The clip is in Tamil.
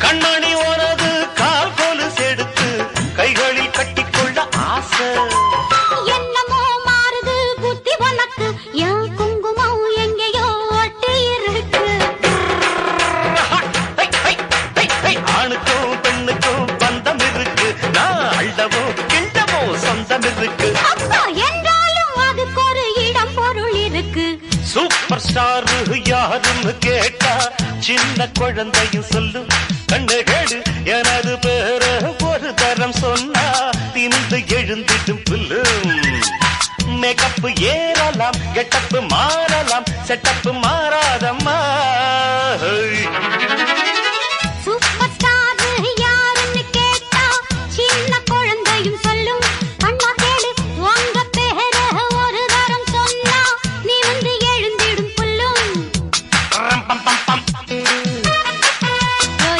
கண்மணி உனது கால் கொலு செடுத்து கைகளில் கட்டிக்கொள்ள ஆசை. என்னமோ மாறுது புத்தி உனக்கு, என் குங்குமம் எங்கேயோ ஒட்டி இருக்கு. ஆணுக்கும் பெண்ணுக்கும் பந்தம் இருக்கு, நான் அள்ளவோ கிண்டவோ சொந்தம் இருக்கு. அப்பா என்றாலும் அதுக்கு ஒரு இடம் பொருள் இருக்கு. சூப்பர் ஸ்டார் யாருன்னு கேட்டா சின்ன குழந்தையும் சொல்லும். கண்ணு கேடு எனது பேர ஒரு தரம் சொன்னா திமிந்து எழுந்திடும் புல்லும். மேக்கப் ஏறலாம், கெட்டப்பு மாறலாம், செட்டப்பு மாறாதம்மா.